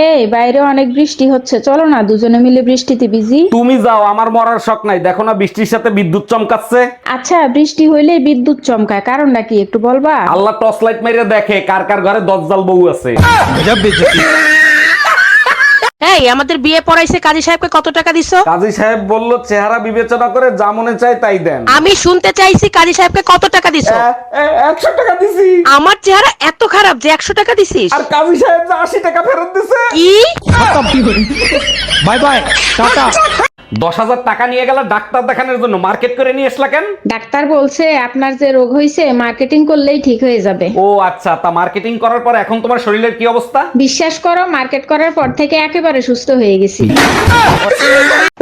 এই বাইরে অনেক বৃষ্টি হচ্ছে, চলো না দুজনে মিলে বৃষ্টিতে ভিজি। তুমি যাও, আমার মরার শখ নাই। দেখো না বৃষ্টির সাথে বিদ্যুৎ চমকাচ্ছে। আচ্ছা, বৃষ্টি হইলেই বিদ্যুৎ চমকায়, কারণটা কি একটু বলবা? আল্লাহ টর্চ লাইট মেরে দেখে কার কার ঘরে দজ্জাল বউ আছে। এই আমাদের বিয়ে পড়াইছে কাজী সাহেবকে কত টাকা দিছো? কাজী সাহেব বলল চেহারা বিবেচনা করে যা মনে চায় তাই দেন। আমি শুনতে চাইছি কাজী সাহেবকে কত টাকা দিছো? 100 টাকা দিছি। আমার চেহারা এত খারাপ যে 100 টাকা দিছিস? আর কাজী সাহেব যে 80 টাকা ফেরত দিছে। কি? Bye bye, tata. 10,000 টাকা নিয়ে গেল ডাক্তার দেখানোর জন্য, মার্কেট করে নিয়ে আসলা কেন? ডাক্তার বলছে আপনার যে রোগ হয়েছে মার্কেটিং করলেই ঠিক হয়ে যাবে। ও আচ্ছা, তা মার্কেটিং করার পর এখন তোমার শরীরের কি অবস্থা? বিশ্বাস করো, মার্কেট করার পর থেকে একেবারে সুস্থ হয়ে গেছি।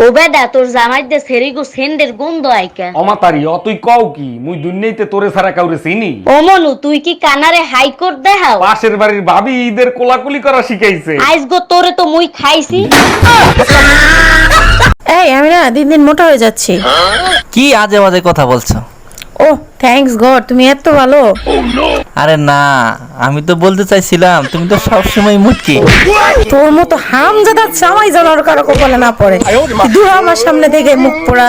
ও বেদা তোর জামাই দে সেরিগো সেন্ডের গন্ধ আইকা। অমাতারি তুই কও কি? মুই দুনিয়াতে তোরে ছাড়া কাউরে চিনি? ও মনু তুই কি কানারে হাইকোর্ট দেখাও? পাশের বাড়ির ভাবি ঈদের কোলাকুলি করা শিখাইছে। আইস গো তোরে তো মুই খাইছি। এই আমি না দিন দিন মোটা হয়ে যাচ্ছি। কি আজে বাজে কথা বলছো? ও থ্যাঙ্কস গড, তুমি এত ভালো। আরে না, আমি তো বলতে চাইছিলাম তুমি তো সবসময় মুটকি। তোর মতো হামজাদা জামাই যেন আর কারো কপালে না পড়ে। দূর আমার সামনে থেকে মুখ পোড়া।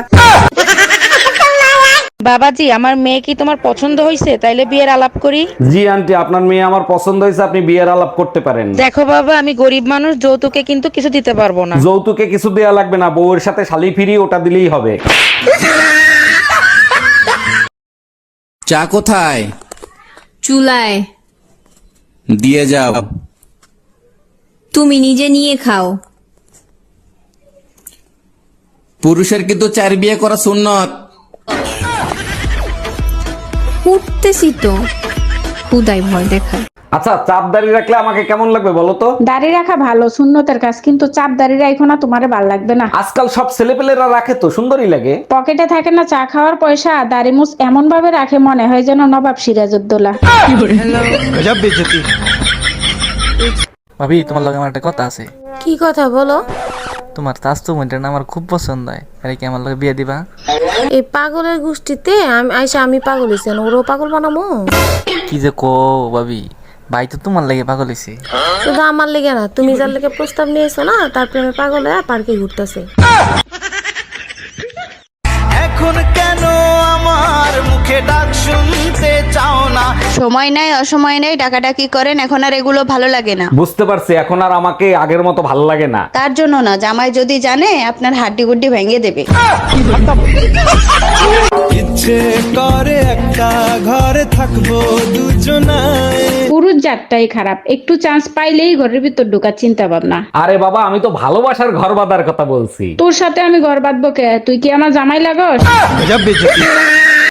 বাবাজি, আমার মেয়ে কি তোমার পছন্দ হয়েছে? তাইলে বিয়ের আলাপ করি। জি আন্টি, আপনার মেয়ে আমার পছন্দ হয়েছে, আপনি বিয়ের আলাপ করতে পারেন। দেখো বাবা, আমি গরিব মানুষ, যৌতুকে কিন্তু কিছু দিতে পারবো না। যৌতুকে কিছু দেয়া লাগবে না, বউয়ের সাথে শালি ফিরি ওটা দিলেই হবে। চা কোথায়? চুলায়। দিয়ে যাও। তুমি নিজে নিয়ে খাও। পুরুষের কিন্তু 4 বিয়ে করা সুন্নত। উঠতেছি তো, খুদাই ভয় দেখায়। আচ্ছা, চাপ দাড়ি রাখলে আমাকে কেমন লাগবে বলো তো? দাড়ি রাখা ভালো, সুন্নতের কাজ, কিন্তু চাপ দাড়ি রাখো না, তোমারে ভাল লাগবে না। আজকাল সব ছেলেপেলেরা রাখে তো, সুন্দরই লাগে। পকেটে থাকে না চা খাওয়ার পয়সা, দাড়ি মুছ এমন ভাবে রাখে মনে হয় যেন নবাব সিরাজউদ্দৌলা। ভাবি, তোমার লগে আমার একটা কথা আছে। কি কথা বলো? তোমার স্বাস্থ্য মনটা না আমার খুব পছন্দ হয়, আরে কি আমার লগে বিয়ে দিবা? এই পাগলের গোষ্ঠীতে আমি পাগল হইছি, ওরও পাগল বানামো? কি যে কো ভাবি, ভাই তো তোমার লাগে পাগল হইছে। শুধু আমার লেগে না, তুমি যার লেগে প্রস্তাব নিয়েছো না তার প্রেমে পাগল হয়ে পার্কে ঘুরতেছে। এখন কেন আমার মুখে ডাক শুনতে চাও না? সময় নাই, অসময় নেই, ডাকাডাকি করেন, এখন আর এগুলো ভালো লাগে না। বুঝতে পারছি, এখন আর আমাকে আগের মতো ভালো লাগে না। তার জন্য না, জামাই যদি জানে আপনার হাড্ডি গুড্ডি ভেঙে দেবে। ইচ্ছে করে একটা ঘরে থাকবো দুজনায়। পুরুষ জাতটাই খারাপ, একটু চান্স পাইলেই ঘরের ভিতর ঢোকার চিন্তা ভাবনা। আরে বাবা, আমি তো ভালোবাসার ঘর বাঁধার কথা বলছি। তোর সাথে আমি ঘর বাঁধবো কে? তুই কি আমার জামাই লাগস?